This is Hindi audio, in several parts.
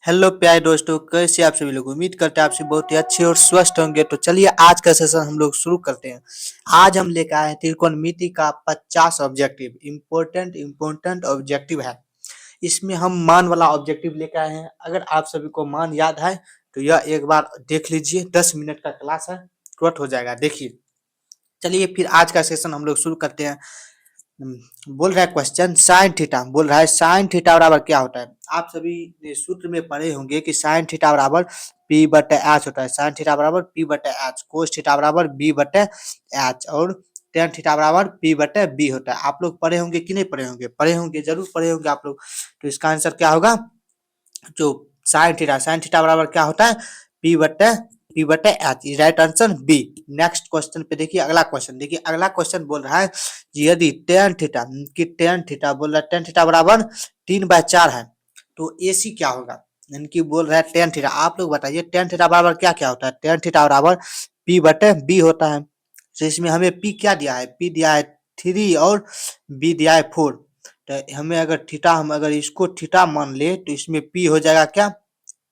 हेलो प्यारे दोस्तों, कैसे आप सभी लोग। उम्मीद करते हैं आप सभी बहुत ही अच्छे और स्वस्थ होंगे। तो चलिए आज का सेशन हम लोग शुरू करते हैं। आज हम लेकर आए हैं त्रिकोणमिति का 50 ऑब्जेक्टिव। इम्पोर्टेंट ऑब्जेक्टिव है। इसमें हम मान वाला ऑब्जेक्टिव लेकर आए हैं। अगर आप सभी को मान याद है तो यह एक बार देख लीजिए। 10 मिनट का क्लास है, तुरंत हो जाएगा। देखिए, चलिए फिर आज का सेशन हम लोग शुरू करते हैं। बोल रहा है क्वेश्चन साइन थीटा, बोल रहा है साइन थीटा बराबर क्या होता है। आप सभी ने सूत्र में पढ़े होंगे कि साइन थीटा बराबर पी बटे एच होता है। साइन थीटा बराबर पी बटे एच, कोस थीटा बराबर बी बटे एच और टेन थीटा बराबर पी बटे बी होता है। आप लोग पढ़े होंगे कि नहीं पढ़े होंगे? पढ़े होंगे, जरूर पढ़े होंगे आप लोग। तो इसका आंसर क्या होगा? जो साइन थीटा बराबर क्या होता है? पी बटे h. Right answer b. Next question पे देखिए, अगला क्वेश्चन देखिए। अगला क्वेश्चन बोल रहा है कि यदि टेन थीटा बोल रहा है, टेन थीटा बराबर 3/4 है तो एसी क्या होगा? यानी कि बोल रहा है टेन थीटा। आप लोग बताइए टेन थीटा बराबर क्या क्या होता है? टेन थीटा बराबर पी बटे बी होता है। तो इसमें हमें पी क्या दिया है? पी दिया है 3 और बी दिया है 4। तो हमें अगर थीटा, हम अगर इसको थीटा मान ले तो इसमें पी हो जाएगा क्या?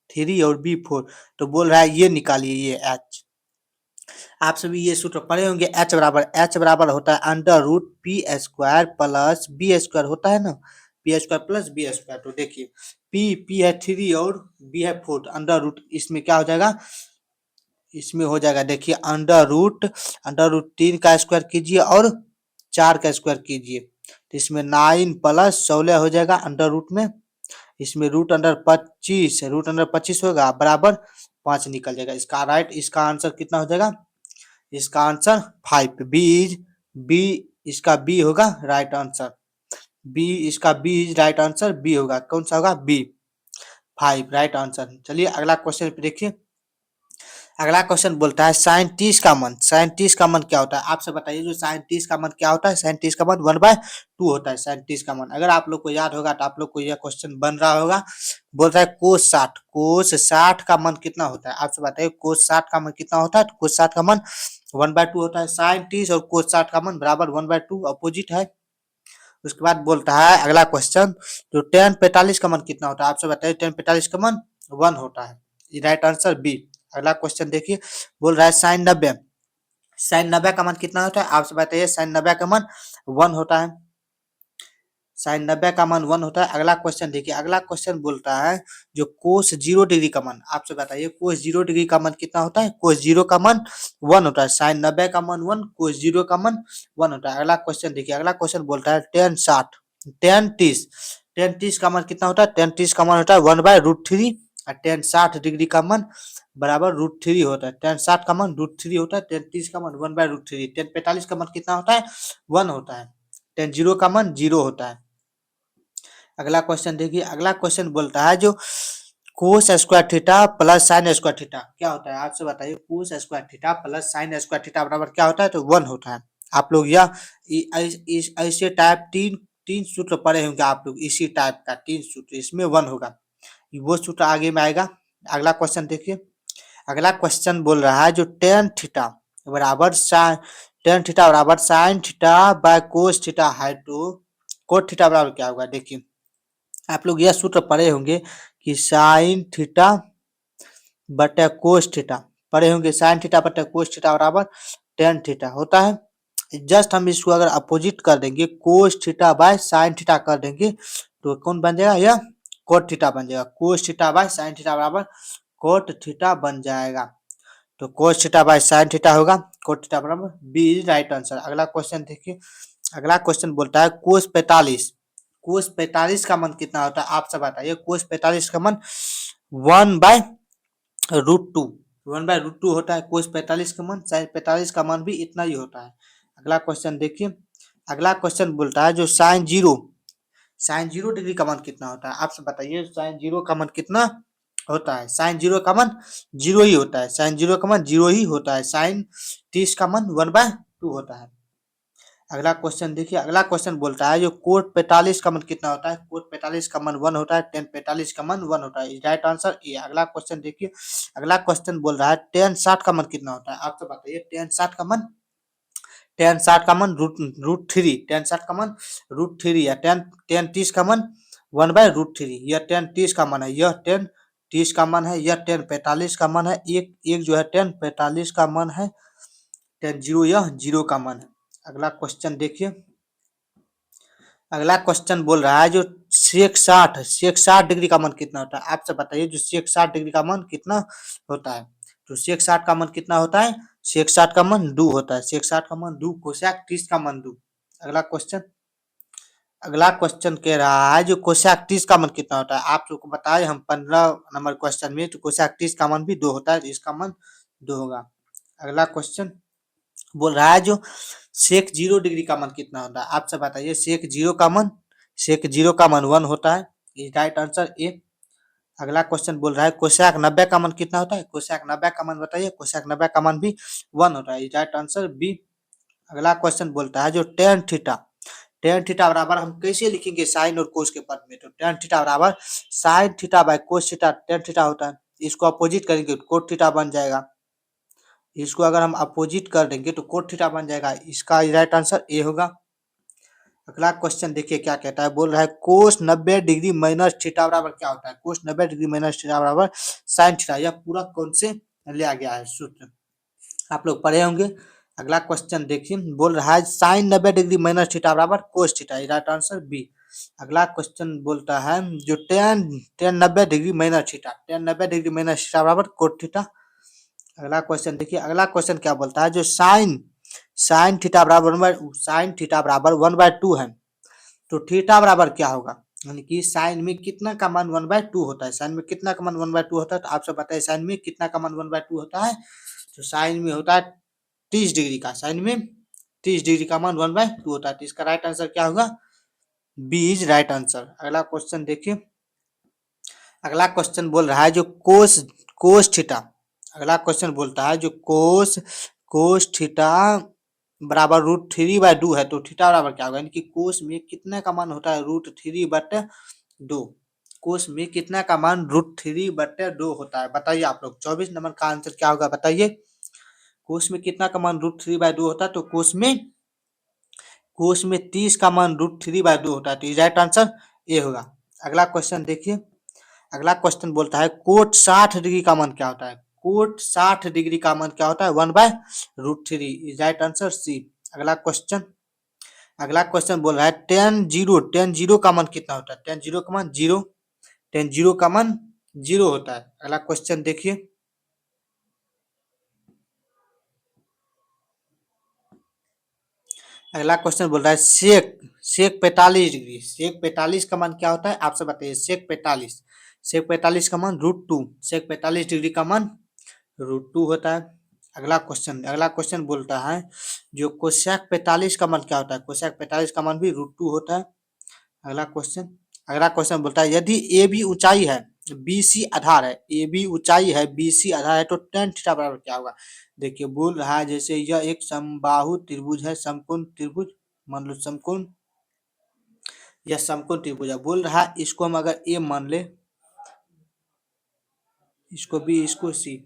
3 और बी 4। तो बोल रहा है ये निकालिए, ये एच। आप सभी ये सूत्र पढ़े होंगे। एच बराबर होता है under root p square plus b square होता है ना। P square plus b square. तो देखिए, पी है 3 और बी है 4। अंडर रूट इसमें क्या हो जाएगा? इसमें हो जाएगा, देखिए अंडर रूट 3 का स्क्वायर कीजिए और 4 का स्क्वायर कीजिए। तो इसमें 9 प्लस 16 हो जाएगा अंडर रूट में। इसमें रूट अंडर 25 होगा बराबर 5 निकल जाएगा। इसका आंसर कितना हो जाएगा? इसका आंसर 5। बी इसका बी होगा right answer. B is right answer. B होगा, कौन सा होगा? B 5 right answer. चलिए अगला क्वेश्चन पे देखिए। अगला क्वेश्चन बोलता है साइन 30 का मन। साइन 30 का मन क्या होता है? आप सब बताइए, जो साइन 30 का मन क्या होता है? साइन 30 का मन 1/2 होता है। साइन 30 का मन अगर आप लोग को याद होगा तो आप लोग को यह क्वेश्चन बन रहा होगा। बोल रहा है कोस 60 का मन कितना होता है? आप सब बताइए कोस 60 का मन कितना होता है? तो कोस 60 का मन 1/2 होता है। साइन 30 और कोस 60 का मन बराबर 1/2 अपोजिट है। उसके बाद बोलता है अगला क्वेश्चन, जो टेन 45 का मन कितना होता है? आप सब बताइए टेन 45 का मन 1 होता है। Right answer b. अगला क्वेश्चन देखिए, बोल रहा है साइन 90 का मान कितना होता है? आप सब बताइए साइन 90 का मान 1 होता है। साइन 90 का मान 1 होता है। अगला क्वेश्चन देखिए। अगला क्वेश्चन बोलता है जो कोस 0 डिग्री का मान। आप सब बताइए कोस 0 डिग्री का मान कितना होता है? कोस 0 का मान 1 होता है। साइन 90 का मान 1, कोस 0 का मान 1 होता है। अगला क्वेश्चन देखिए। अगला क्वेश्चन बोलता है टेन 30 का मान कितना होता है? टेन 30 का मान होता है 1/√3 और टेन 60 डिग्री का मान बराबर √3 होता है। टेन 60 का मान √3 होता है। टेन 30 का मान 1/√3। टेन 45 का मान कितना होता है? 1 होता है। टेन 0 का मान 0 होता है। अगला क्वेश्चन देखिए। अगला क्वेश्चन बोलता है जो cos square theta plus sine square theta क्या होता है? आपसे बताइए cos square theta plus sine square theta बराबर क्या होता है? तो 1 होता है। आप लोग यह ऐसे टाइप तीन तीन सूत्र पढ़े होंगे आप लोग। इसी टाइप का 3 सूत्र, इसमें 1 होगा। वो सूत्र आगे में आएगा। अगला क्वेश्चन देखिए। अगला क्वेश्चन बोल रहा है जो टेन थीटा बराबर sine theta by cos theta है तो कोट थीटा बराबर क्या होगा? देखिए, आप लोग यह सूत्र पढ़े होंगे कि साइन थीटा बटे कोस थीटा पढ़े होंगे। साइन थीटा बटे कोस थीटा बराबर टेन थीटा होता है। जस्ट हम इसको अगर अपोजिट कर देंगे, कोस थीटा बाय साइन थीटा कर देंगे तो कौन बन जाएगा? यह कोट थीटा बन जाएगा। कोस थीटा बाय साइन थीटा बराबर कोट थीटा बन जाएगा। तो कोस थीटा बाय साइन थीटा होगा। कोट थीटा बराबर बी इज राइट आंसर। अगला क्वेश्चन देखिए। अगला क्वेश्चन बोलता है कोस 45 का मान कितना होता है? आप सब बताइए कोस 45 का मान 1/√2 1/√2 होता है कोस 45 का मान। साइन 45 का मान भी इतना ही होता है। अगला क्वेश्चन देखिए। अगला क्वेश्चन बोलता है जो साइन जीरो डिग्री का मान कितना होता है? आप सब बताइए साइन जीरो का मान कितना होता है? साइन जीरो का मान 0 ही होता है। साइन जीरो का मान 0 ही होता है। साइन 30 का मान 1/2 होता है। अगला क्वेश्चन देखिए। अगला क्वेश्चन बोलता है जो कोट 45 का मान कितना होता है? कोट 45 का मान 1 होता है। टेन 45 का मान 1 होता है। Right answer A. अगला क्वेश्चन देखिए। अगला क्वेश्चन बोल रहा है टेन 60 का मान कितना होता है? आप तो बताइए टेन 60 का मान रूट थ्री। टेन 60 का मान √3 या टेन 30 का मान 1/√3। यह टेन 30 का मान है। यह टेन 30 का मान है, यह tan 45 का मान है, एक जो है tan 45 का मान है, tan 0 यह 0 का मान है। अगला क्वेश्चन देखिए, अगला क्वेश्चन बोल रहा है जो सेक 60 डिग्री का मान कितना होता है? आप सब बताइए, जो सेक 60 डिग्री का मान कितना होता है? तो सेक 60 का मान कितना होता है? सेक 60 का मान 2 होता है। सेक 60 का मान 2, कोसेक 30 का मान 2। अगला क्वेश्चन, अगला क्वेश्चन कह रहा है जो कोसेक 30 का मान कितना होता है? आप लोग को बताए हम 15 नंबर क्वेश्चन में, तो कोसेक 30 का मान भी 2 होता है, तो इसका मान 2 होगा। अगला क्वेश्चन बोल रहा है जो सेक 0 डिग्री का मान कितना होता है? आप सब बताइए, सेक 0 का मान 1 होता है। Is right answer A. अगला क्वेश्चन बोल रहा है कोसेक 90 का मान कितना होता है? कोसेक 90 का मान बताइए। कोसेक 90 का मान भी 1 होता है। Is right answer b. अगला क्वेश्चन बोलता है जो टेन थीटा बराबर हम कैसे लिखेंगे साइन और कोस के पद में? तो टेन थीटा बराबर sine theta by cos theta, tan theta होता है। इसको अपोजिट करेंगे तो कोट थीटा बन जाएगा। इसको अगर हम अपोजिट कर देंगे तो कोट थीटा बन जाएगा। इसका राइट आंसर ए होगा। अगला क्वेश्चन देखिए क्या कहता है, बोल रहा है कोस 90 डिग्री माइनस थीटा बराबर क्या होता है? कोस 90 डिग्री माइनस थीटा बराबर साइन थीटा। यह पूरा कौन से लिया गया है सूत्र, आप लोग पढ़े होंगे। अगला क्वेश्चन देखिए, बोल रहा है साइन 90 डिग्री माइनस थीटा बराबर cos theta. Right answer b. अगला क्वेश्चन बोलता है जो tan tan 90 degree minus theta, tan 90 degree minus theta बराबर कोट थीटा। अगला क्वेश्चन देखिए, अगला क्वेश्चन क्या बोलता है जो साइन साइन थीटा बराबर साइन थीटा बराबर 1/2 है, तो थीटा बराबर क्या होगा? यानी कि साइन में कितना का मान 1/2 होता है? साइन में कितना का मान 1/2 होता है? तो आप सब बताइए साइन में कितना का मान 1/2 होता है? तो साइन में होता है 30 डिग्री का, साइन में 30 डिग्री का मान 1/2 होता है। तो इसका राइट आंसर क्या होगा? B is right answer. अगला क्वेश्चन देखिए, अगला क्वेश्चन बोल रहा है जो कोस कोस थीटा, अगला क्वेश्चन बोलता है जो कोस कोस थीटा बराबर √3/2 है, तो थीटा बराबर क्या होगा? यानी कि कोस में कितना का मान होता है? √3/2। कोस में कितना का मान √3/2 होता है? बताइए आप लोग, 24 नंबर का आंसर क्या होगा बताइए। कोस में कितना का मान √3/2 होता है? तो कोस में 30 का मान √3/2 होता है। तो राइट आंसर ए होगा। अगला क्वेश्चन देखिए, अगला क्वेश्चन बोलता है कोट 60 डिग्री का मान क्या होता है? कोट 60 डिग्री का मान क्या होता है? 1/√3। Right answer c. अगला क्वेश्चन, अगला क्वेश्चन बोल रहा है टेन जीरो का मान कितना होता है? टेन जीरो का मान 0, टेन जीरो का मान 0 होता है। अगला क्वेश्चन देखिए, अगला क्वेश्चन बोल रहा है सेक सेक 45 डिग्री, सेक 45 का मान क्या होता है? आप सब बताइए। सेक 45 का मान √2, सेक 45 डिग्री का मान √2 होता है। अगला क्वेश्चन बोलता है जो कोसेक 45 का मान क्या होता है? कोसेक 45 का मान भी √2 होता है। अगला क्वेश्चन, अगला क्वेश्चन बोलता है यदि ए बी ऊंचाई है, बी सी आधार है, ए बी ऊंचाई है, बी सी आधार है, तो टेन थीटा बराबर क्या होगा? देखिए बोल रहा है जैसे यह एक समबाहु त्रिभुज है, समकोण त्रिभुज, मान लो समकोण, यह समकोण त्रिभुज है। बोल रहा है इसको हम अगर ए मान ले, इसको बी, इसको सी,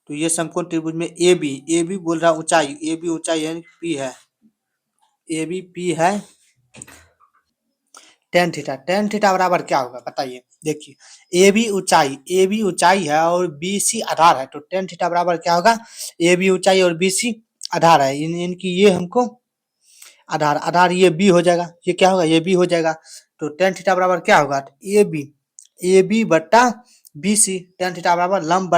तो ये समकोण त्रिभुज में ए बी बोल रहा है ऊंचाई, ए बी ऊंचाई यानी पी है, ए बी पी है टेन थीटा बराबर क्या होगा बताइए। देखिए ए बी ऊंचाई है और बी सी आधार है, तो टेन थीटा बराबर क्या होगा? ए बी ऊंचाई और बी सी आधार है, इनकी ये हमको आधार आधार ये बी हो जाएगा, ये क्या होगा? ये बी हो जाएगा। तो टेन थीटा बराबर क्या होगा? ए बी बट्टा बी सी, टेन थीटा बराबर लंब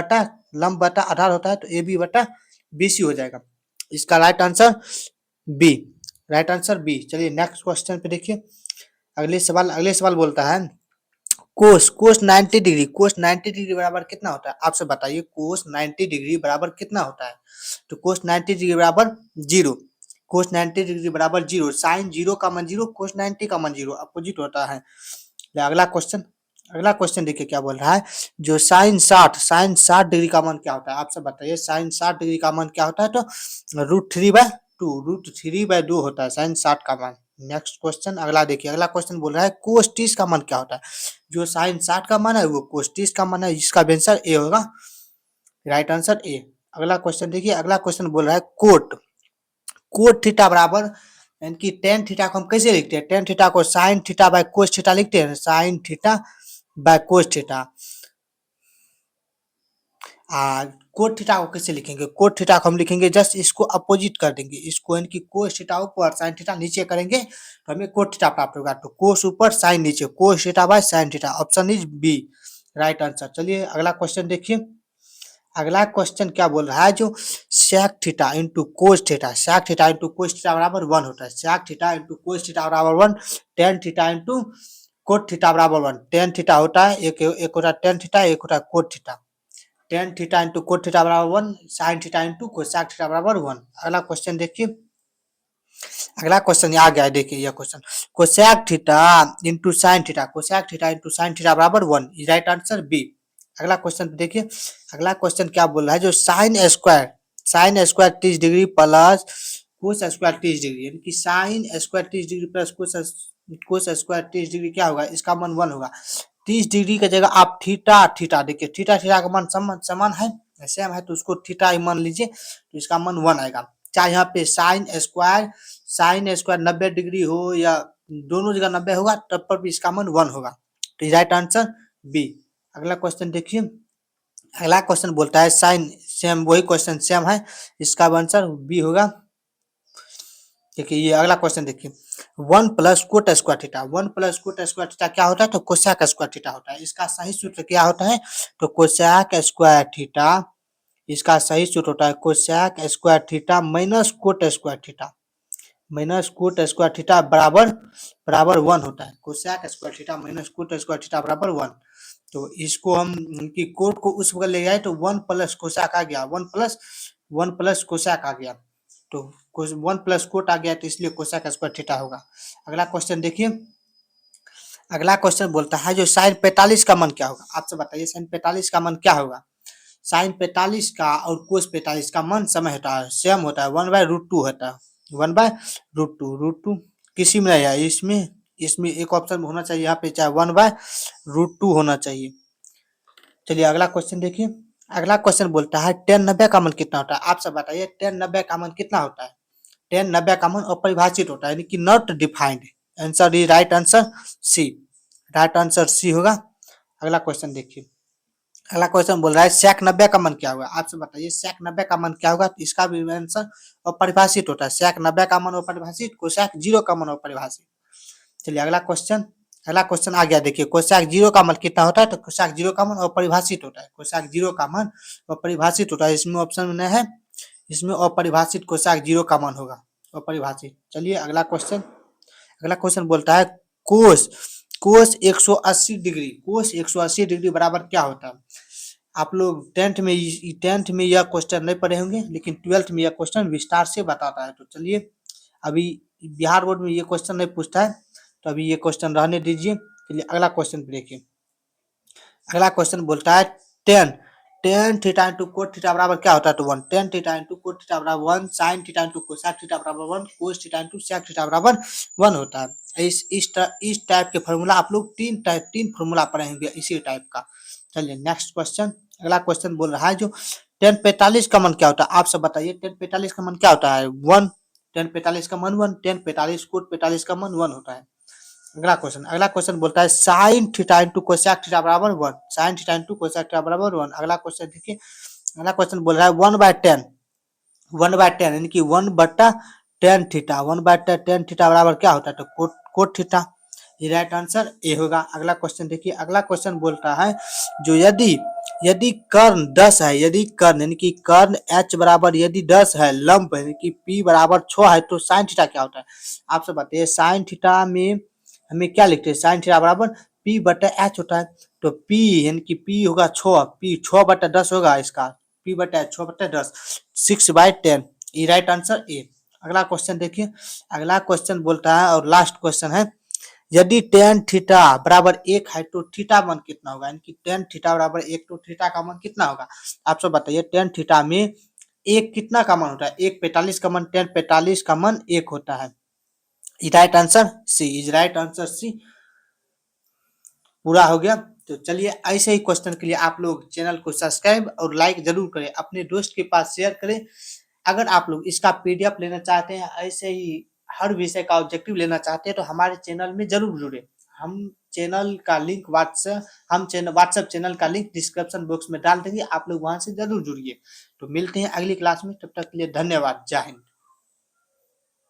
बट्टा आधार होता है, तो ए बी बट्टा बी सी हो जाएगा। इसका right answer B, right answer B. चलिए नेक्स्ट क्वेश्चन पे देखिए, अगले सवाल बोलता है कोस 90 डिग्री, कोस 90 डिग्री बराबर कितना होता है? आप सब बताइए कोस 90 डिग्री बराबर कितना होता है? तो कोस 90 डिग्री बराबर 0, कोस 90 डिग्री बराबर 0, साइन 0 का मान 0, कोस 90 का मान 0, अपोजिट होता है। अगला क्वेश्चन, अगला क्वेश्चन देखिए क्या बोल रहा है जो साइन 60 डिग्री का मान क्या होता है? आप सब बताइए साइन 60 डिग्री का मान क्या होता है? तो √3/2 होता है साइन 60 का मान। नेक्स्ट क्वेश्चन अगला देखिए, अगला क्वेश्चन बोल रहा है कोस 30 का मान क्या होता है? जो साइन 60 का मान है वो कोस 30 का मान है, इसका आंसर ए होगा, राइट आंसर ए। अगला क्वेश्चन देखिए, अगला क्वेश्चन बोल रहा है कोट थीटा बराबर, यानी कि टेन थीटा को हम कैसे लिखते हैं? टेन थीटा को sine theta by cos theta लिखते हैं, sine theta by cos theta. Cot theta को कैसे लिखेंगे? कोट थीटा को हम लिखेंगे जस्ट इसको अपोजिट कर देंगे। इसको यानी कि कोस थीटा ऊपर साइन थीटा नीचे करेंगे तो हमें कोट थीटा प्राप्त होगा। तो कोस ऊपर साइन नीचे, cos theta by sine theta. Option is B right answer. चलिए अगला क्वेश्चन देखिए। अगला क्वेश्चन क्या बोल रहा है, जो sec theta into cos theta, sec theta into cos theta बराबर 1 होता है। sec theta into cos theta बराबर 1, tan theta into cot theta बराबर 1। tan थीटा होता है एक होता है tan थीटा, एक होता है cot theta. tan theta into cot theta बराबर 1, sin theta into cosec theta बराबर 1। अगला क्वेश्चन देखिए। अगला क्वेश्चन आ गया है, देखिए यह question. Cosec theta into sine theta, cosec theta into sine theta बराबर 1, राइट आंसर बी। अगला क्वेश्चन देखिए। अगला क्वेश्चन क्या बोल रहा है, जो sine square 30 degree plus cos square 30 degree, यानी कि sine square 30 degree plus cos square 30 degree क्या होगा, इसका मान 1 होगा। 30 डिग्री की जगह आप थीटा थीटा देखिए, थीटा थीटा का मान समान है, सेम है, तो उसको थीटा ही मान लीजिए, तो इसका मान 1 आएगा। चाहे यहाँ पे साइन स्क्वायर 90 डिग्री हो या दोनों जगह 90 होगा, तब पर भी इसका मान 1 होगा। तो राइट आंसर बी। अगला क्वेश्चन देखिए। अगला क्वेश्चन बोलता है साइन, सेम वही क्वेश्चन सेम है, इसका आंसर बी होगा। देखिए ये अगला क्वेश्चन देखिए। 1 plus coat square theta, 1 plus coat square theta क्या होता है, तो कोसेक स्क्वायर थीटा होता है। इसका सही सूत्र क्या होता है, तो कोसेक स्क्वायर थीटा, इसका सही सूत्र होता है cosec square theta minus cot square theta, minus cot square theta बराबर बराबर 1 होता है। Cosec square theta minus cot square theta बराबर 1। तो इसको हम कि कोट को उस बगल ले जाए तो 1 प्लस कोसेक आ गया, 1 प्लस कोसेक आ गया, तो 1 प्लस कोट आ गया, तो इसलिए कोसेक स्क्वायर थीटा होगा। अगला क्वेश्चन देखिए। अगला क्वेश्चन बोलता है जो साइन 45 का मान क्या होगा, आपसे बताइए साइन 45 का मान क्या होगा। साइन 45 का और कोस 45 का मान समय होता है, सेम होता है, 1/√2 होता है, 1/√2, √2 किसी में नहीं है, इसमें इसमें एक ऑप्शन होना चाहिए यहाँ पे, चाहे 1/√2 होना चाहिए। चलिए अगला क्वेश्चन देखिए। अगला क्वेश्चन बोलता है tan 90 का मान कितना होता है, आप सब बताइए tan 90 का मान कितना होता है। tan 90 का मान अपरिभाषित होता है, यानी कि not defined. Answer D right answer C, right answer C होगा। अगला क्वेश्चन देखिए। अगला क्वेश्चन बोल रहा है sec 90 का मान क्या होगा, आप सब बताइए sec 90 का मान क्या होगा, तो इसका भी आंसर अपरिभाषित होता है। sec 90 का मान अपरिभाषित, कोसेक 0 का मान अपरिभाषित। चलिए अगला क्वेश्चन। अगला क्वेश्चन आ गया, देखिए कोसेक 0 का मान कितना होता है, तो कोसेक 0 का मान अपरिभाषित होता है, कोसेक 0 का मान अपरिभाषित होता है। इसमें ऑप्शन में है, इसमें अपरिभाषित कोसेक 0 का मान होगा, अपरिभाषित। चलिए अगला क्वेश्चन। अगला क्वेश्चन बोलता है कोस कोस 180 डिग्री, कोस 180 डिग्री बराबर क्या होता है। आप लोग टेंथ में यह क्वेश्चन नहीं पढ़े होंगे, लेकिन 12th में यह क्वेश्चन विस्तार से बताता है। तो चलिए अभी बिहार बोर्ड में ये क्वेश्चन नहीं पूछता है, तो अभी ये क्वेश्चन रहने दीजिए। चलिए अगला क्वेश्चन देखिए। अगला क्वेश्चन बोलता है tan theta into cot theta बराबर क्या होता है, तो 1। Tan theta into cot theta बराबर 1, sine theta into cosec theta बराबर 1, cos theta into sec theta बराबर 1 होता है। इस टाइप के फॉर्मूला आप लोग तीन फॉर्मूला पढ़ेंगे इसी टाइप का। चलिए नेक्स्ट क्वेश्चन। अगला क्वेश्चन बोल रहा है जो tan 45 का मान क्या होता है, आप सब बताइए tan 45 का मान क्या होता है, 1। tan 45 का मान 1, tan 45 कोट 45 का मान 1 होता है। अगला क्वेश्चन बोलता है sign theta into cosec theta बराबर 1, sine theta into cosec theta बराबर 1। अगला क्वेश्चन देखिए। अगला क्वेश्चन बोल रहा है 1/10, 1/10 यानी कि 1/tan थीटा, 1/tan थीटा बराबर क्या होता है, तो कोट थीटा। ये राइट आंसर ए होगा। अगला क्वेश्चन देखिए। अगला क्वेश्चन बोलता है जो यदि यदि कर्ण 10 है, यदि कर्ण यानी कि कर्ण h बराबर यदि 10 है, लंब यानी कि p बराबर 6 है, तो साइन थीटा क्या होता है। आप सब बताइए साइन थीटा में हमें क्या लिखते हैं, साइन थीटा बराबर p/h होता है। तो p यानी कि p होगा 6, p 6/10 होगा, इसका p/h 6/10, 6/10। ये राइट आंसर ए। अगला क्वेश्चन देखिए। अगला क्वेश्चन बोलता है और लास्ट क्वेश्चन है, यदि tan थीटा बराबर 1 है तो थीटा मान कितना होगा, यानी कि tan थीटा बराबर 1 तो थीटा का मान कितना होगा। आप सब बताइए tan थीटा में एक कितना का मान होता है, 1/45 का मान, tan 45 का मान 1 होता है। Right answer C, is right answer C पूरा हो गया। तो चलिए ऐसे ही क्वेश्चन के लिए आप लोग चैनल को सब्सक्राइब और लाइक जरूर करें, अपने दोस्त के पास शेयर करें। अगर आप लोग इसका पीडीएफ लेना चाहते हैं, ऐसे ही हर विषय का ऑब्जेक्टिव लेना चाहते हैं, तो हमारे चैनल में जरूर जुड़े। हम चैनल का लिंक व्हाट्सएप चैनल का लिंक डिस्क्रिप्शन बॉक्स में डाल देंगे, आप लोग वहां से जरूर जुड़िए। तो मिलते हैं अगली क्लास में, तब तक के लिए धन्यवाद, जय हिंद।